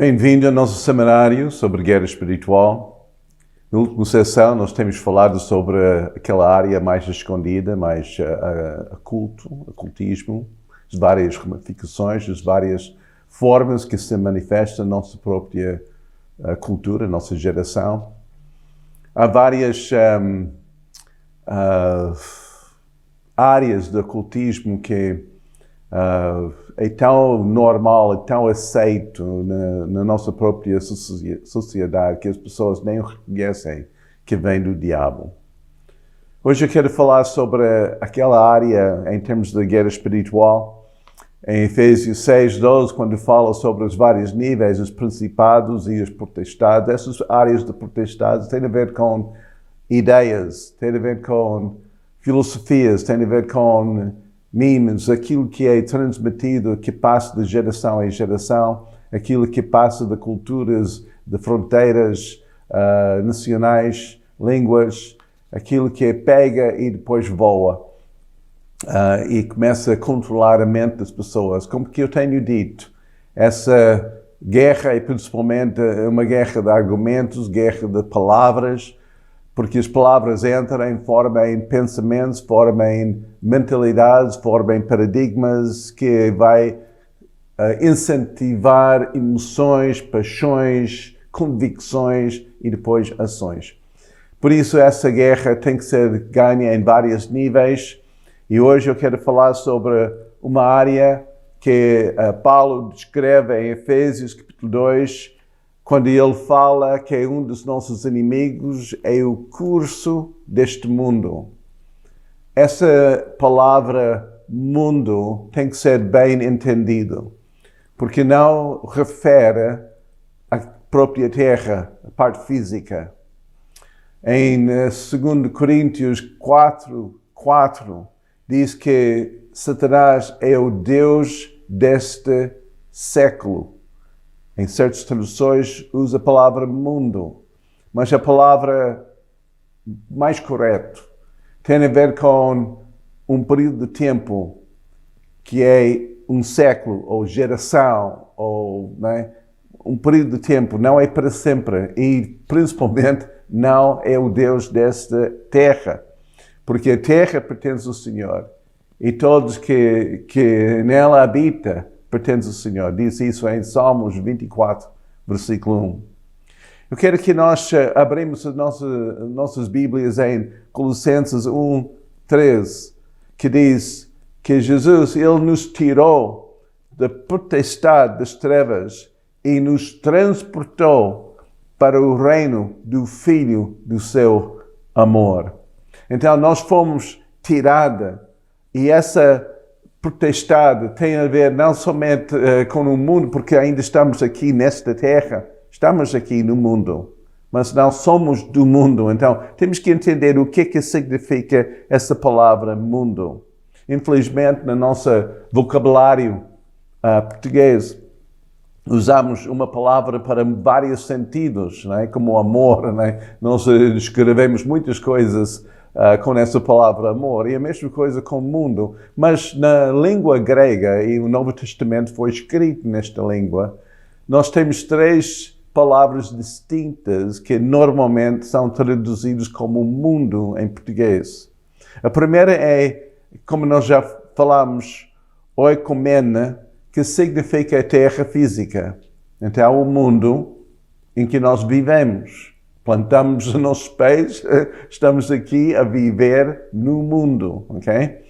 Bem-vindo ao nosso seminário sobre guerra espiritual. Na última sessão nós temos falado sobre aquela área mais escondida, mais ocultismo, as várias ramificações, as várias formas que se manifesta na nossa própria cultura, nossa geração. Há várias áreas do ocultismo que é tão normal, é tão aceito na nossa própria sociedade que as pessoas nem reconhecem que vem do diabo. Hoje eu quero falar sobre aquela área em termos de guerra espiritual. Em Efésios 6:12, quando fala sobre os vários níveis, os principados e os potestades, essas áreas de potestades têm a ver com ideias, têm a ver com filosofias, têm a ver com memes, aquilo que é transmitido, que passa de geração em geração, aquilo que passa de culturas, de fronteiras nacionais, línguas, aquilo que pega e depois voa e começa a controlar a mente das pessoas. Como que eu tenho dito, essa guerra é principalmente uma guerra de argumentos, guerra de palavras, porque as palavras entram, formam em pensamentos, formam em mentalidades, formam em paradigmas que vai incentivar emoções, paixões, convicções e depois ações. Por isso essa guerra tem que ser ganha em vários níveis e hoje eu quero falar sobre uma área que Paulo descreve em Efésios capítulo 2, quando ele fala que um dos nossos inimigos é o curso deste mundo. Essa palavra mundo tem que ser bem entendido, porque não refere à própria terra, a parte física. Em 2 Coríntios 4:4 diz que Satanás é o Deus deste século. Em certas traduções usa a palavra mundo, mas a palavra mais correta tem a ver com um período de tempo que é um século ou geração, ou um período de tempo, não é para sempre e principalmente não é o Deus desta terra, porque a terra pertence ao Senhor e todos que nela habitam pertence ao Senhor. Diz isso em Salmos 24, versículo 1. Eu quero que nós abrimos as nossas Bíblias em Colossenses 1:13, que diz que Jesus, Ele nos tirou da potestade das trevas e nos transportou para o reino do Filho do seu amor. Então nós fomos tirados e essa potestade tem a ver não somente com o mundo, porque ainda estamos aqui nesta terra, estamos aqui no mundo, mas não somos do mundo. Então, temos que entender o que significa essa palavra mundo. Infelizmente, no nosso vocabulário português, usamos uma palavra para vários sentidos, como amor. Nós escrevemos muitas coisas com essa palavra amor, e a mesma coisa com o mundo. Mas na língua grega, e o Novo Testamento foi escrito nesta língua, nós temos 3 palavras distintas que normalmente são traduzidas como mundo em português. A primeira é, como nós já falamos, oikomene, que significa a terra física. Então, o mundo em que nós vivemos. Plantamos os nossos pés, estamos aqui a viver no mundo, ok?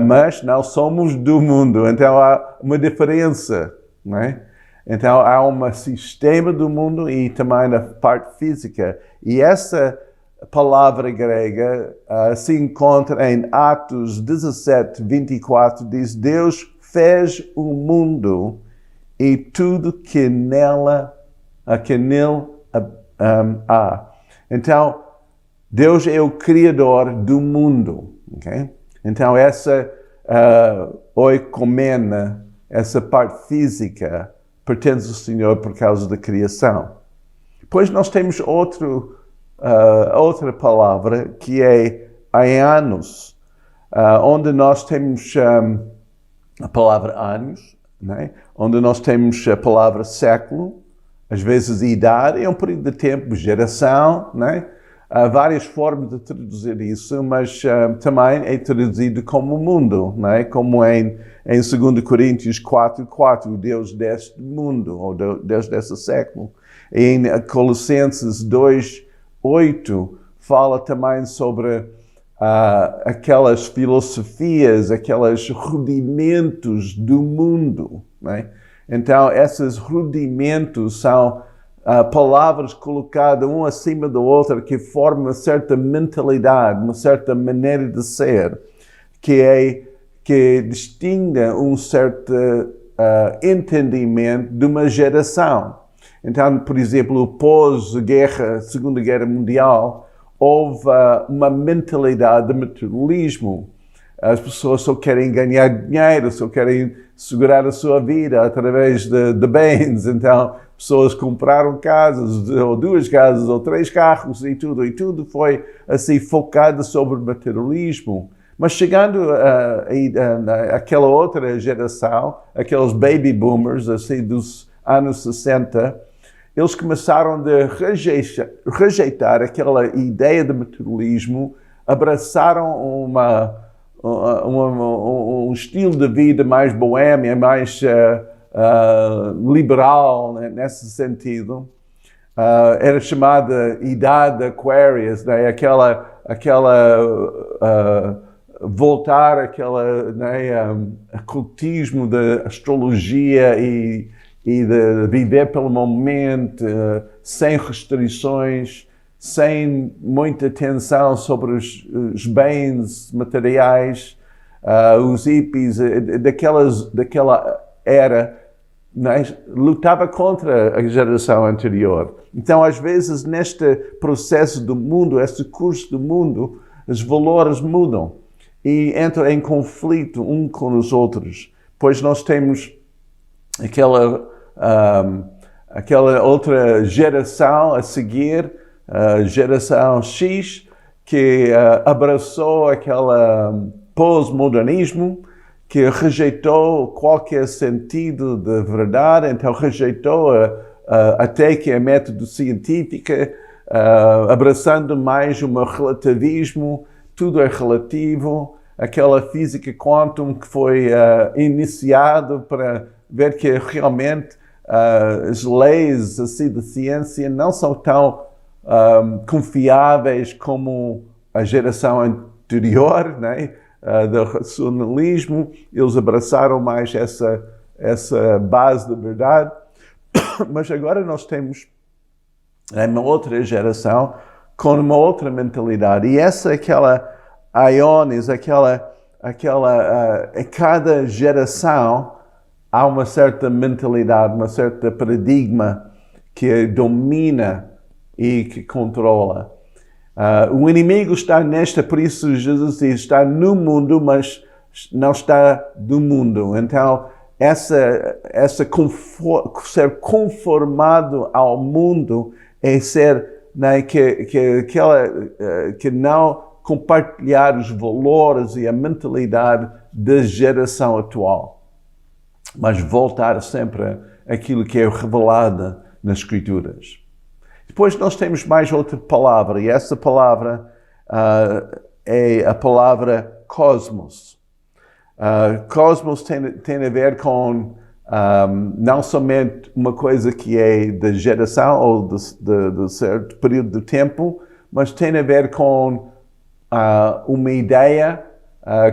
Mas não somos do mundo, então há uma diferença, não é? Então há um sistema do mundo e também na parte física. E essa palavra grega se encontra em Atos 17:24, diz: Deus fez o mundo e tudo que nele há. Então, Deus é o Criador do mundo. Okay? Então, essa oikomene, essa parte física, pertence ao Senhor por causa da criação. Depois nós temos outra palavra que é aianos, onde nós temos a palavra anos, onde nós temos a palavra século, às vezes idade, é um período de tempo, geração, né? Há várias formas de traduzir isso, mas também é traduzido como mundo, né? Como em 2 Coríntios 4:4, o Deus deste mundo, ou Deus desse século. Em Colossenses 2:8, fala também sobre aquelas filosofias, aqueles rudimentos do mundo, né? Então, esses rudimentos são palavras colocadas um acima do outro que formam uma certa mentalidade, uma certa maneira de ser, que distingue um certo entendimento de uma geração. Então, por exemplo, pós-guerra, Segunda Guerra Mundial, houve uma mentalidade de materialismo. As pessoas só querem ganhar dinheiro, só querem segurar a sua vida através de bens. Então, pessoas compraram casas, ou 2 casas, ou 3 carros, e tudo foi assim focado sobre o materialismo. Mas chegando àquela outra geração, aqueles baby boomers, assim, dos anos 60, eles começaram a rejeitar aquela ideia de materialismo, abraçaram um estilo de vida mais boêmio, mais liberal, né, nesse sentido. Era chamada Idade Aquarius, né, voltar àquele ocultismo da astrologia e de viver pelo momento, sem restrições, sem muita atenção sobre os bens materiais, os hippies, daquela era, né, lutava contra a geração anterior. Então, às vezes, neste processo do mundo, este curso do mundo, os valores mudam e entram em conflito um com os outros, pois nós temos aquela outra geração a seguir, a geração X, que abraçou aquele pós-modernismo, que rejeitou qualquer sentido de verdade, então rejeitou até que é método científico, abraçando mais um relativismo, tudo é relativo, aquela física quantum que foi iniciado para ver que realmente as leis assim, de ciência não são tão confiáveis como a geração anterior, né? Do racionalismo. Eles abraçaram mais essa base de verdade. Mas agora nós temos uma outra geração com uma outra mentalidade. E essa é aquela Iones, em cada geração há uma certa mentalidade, uma certa paradigma que domina e que controla. O inimigo está por isso Jesus diz, está no mundo, mas não está do mundo. Então, ser conformado ao mundo é ser, né, que não compartilhar os valores e a mentalidade da geração atual, mas voltar sempre àquilo que é revelado nas Escrituras. Depois nós temos mais outra palavra, e essa palavra é a palavra cosmos. Cosmos tem a ver com não somente uma coisa que é da geração ou de certo período de tempo, mas tem a ver com uma ideia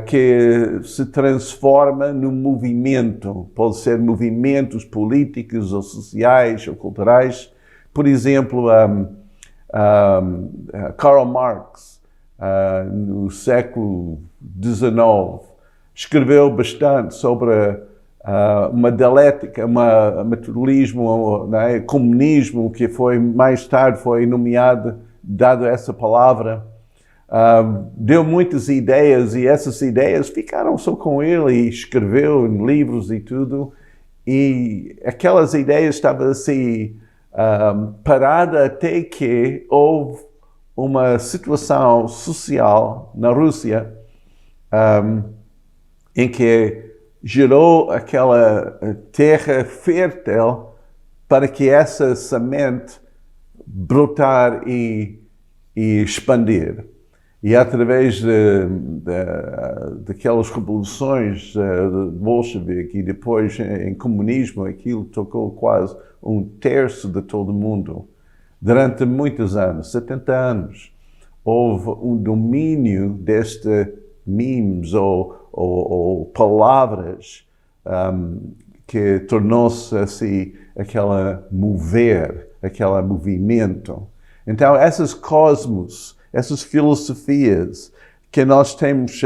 que se transforma num movimento. Pode ser movimentos políticos ou sociais ou culturais. Por exemplo, Karl Marx, no século XIX, escreveu bastante sobre uma dialética, um materialismo, né, comunismo, que mais tarde foi nomeado, dado essa palavra. Deu muitas ideias e essas ideias ficaram só com ele e escreveu em livros e tudo. E aquelas ideias estavam assim paradas até que houve uma situação social na Rússia em que gerou aquela terra fértil para que essa semente brotar e expandir. E através daquelas revoluções bolchevique e depois em comunismo, aquilo tocou quase 1/3 de todo o mundo. Durante muitos anos, 70 anos, houve um domínio destes memes ou palavras que tornou-se assim aquele movimento. Então, esses cosmos, essas filosofias que nós temos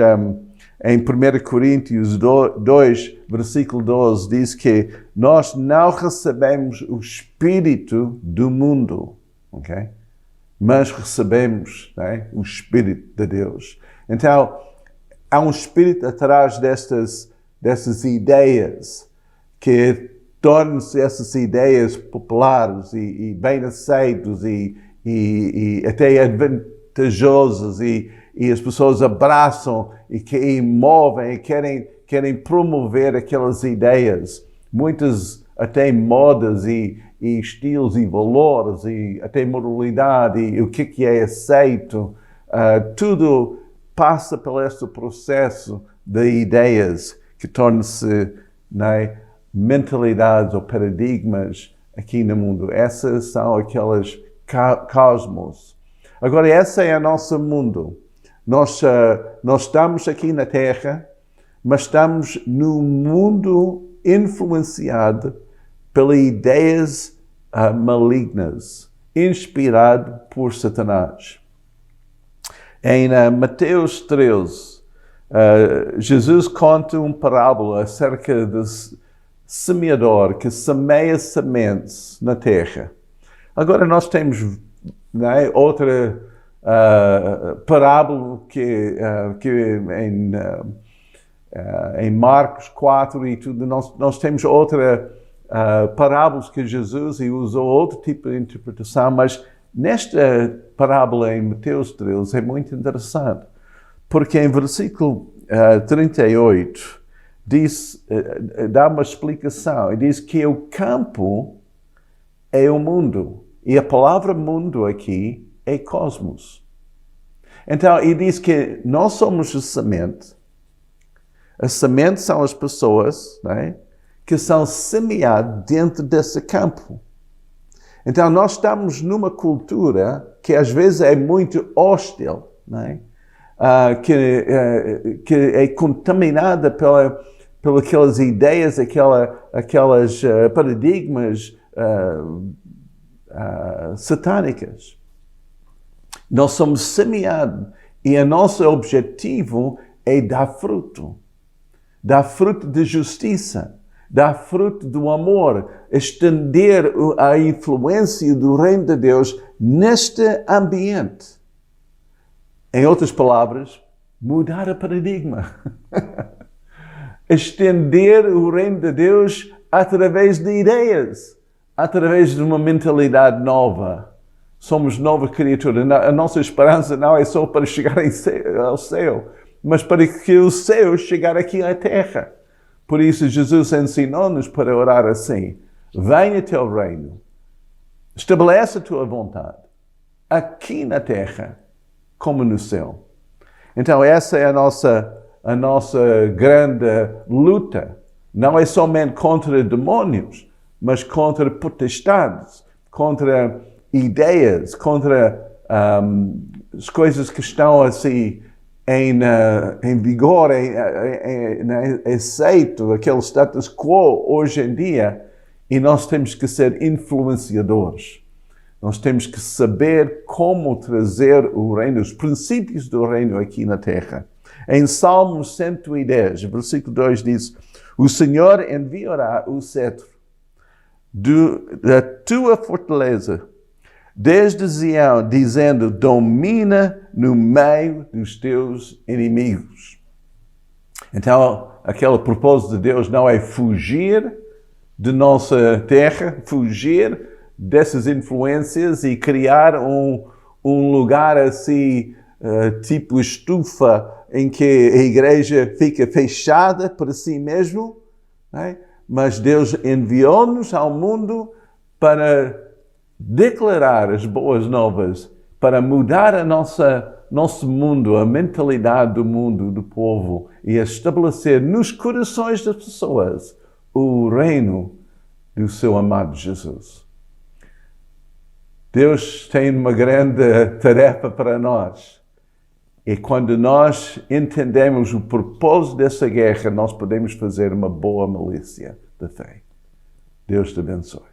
em 1 Coríntios 2, versículo 12, diz que nós não recebemos o espírito do mundo, ok? Mas recebemos, né, o Espírito de Deus. Então, há um espírito atrás dessas ideias que tornam-se essas ideias populares e bem aceitas e até vantajosas e as pessoas abraçam e movem e querem promover aquelas ideias. Muitas até modas e estilos e valores e até moralidade e o que é aceito. Tudo passa por esse processo de ideias que tornam-se, né, mentalidades ou paradigmas aqui no mundo. Essas são aquelas cosmos. Agora, esse é o nosso mundo. Nós estamos aqui na Terra, mas estamos num mundo influenciado pelas ideias malignas, inspirado por Satanás. Em Mateus 13, Jesus conta uma parábola acerca do semeador que semeia sementes na terra. Agora nós temos, né, outra parábola que em Marcos 4 e tudo, nós temos outra parábolas que Jesus usou outro tipo de interpretação, mas nesta parábola em Mateus 13 é muito interessante, porque em versículo 38 diz, dá uma explicação, e diz que o campo é o mundo, e a palavra mundo aqui é cosmos. Então, ele diz que nós somos a semente são as pessoas, né, que são semeadas dentro desse campo. Então, nós estamos numa cultura que às vezes é muito hostil, né? Que é contaminada pelas aquelas ideias, aquelas paradigmas satânicas. Nós somos semeados e o nosso objetivo é dar fruto de justiça, dar fruto do amor, estender a influência do reino de Deus neste ambiente. Em outras palavras, mudar o paradigma. Estender o reino de Deus através de ideias, através de uma mentalidade nova. Somos nova criatura. A nossa esperança não é só para chegar ao céu, mas para que o céu chegar aqui à terra. Por isso, Jesus ensinou-nos para orar assim: venha teu reino, estabelece a tua vontade, aqui na terra, como no céu. Então, essa é a nossa grande luta. Não é somente contra demônios, mas contra potestades, contra ideias, contra as coisas que estão assim em vigor, aceito, aquele status quo hoje em dia, e nós temos que ser influenciadores. Nós temos que saber como trazer o reino, os princípios do reino aqui na terra. Em Salmo 110, versículo 2 diz: o Senhor enviará o cetro da tua fortaleza desde Sião, dizendo: domina no meio dos teus inimigos. Então, aquele propósito de Deus não é fugir de nossa terra, fugir dessas influências e criar um lugar assim, tipo estufa, em que a igreja fica fechada para si mesmo, né? Mas Deus enviou-nos ao mundo para declarar as boas novas, para mudar nosso mundo, a mentalidade do mundo, do povo, e estabelecer nos corações das pessoas o reino do seu amado Jesus. Deus tem uma grande tarefa para nós. E quando nós entendemos o propósito dessa guerra, nós podemos fazer uma boa milícia da fé. Deus te abençoe.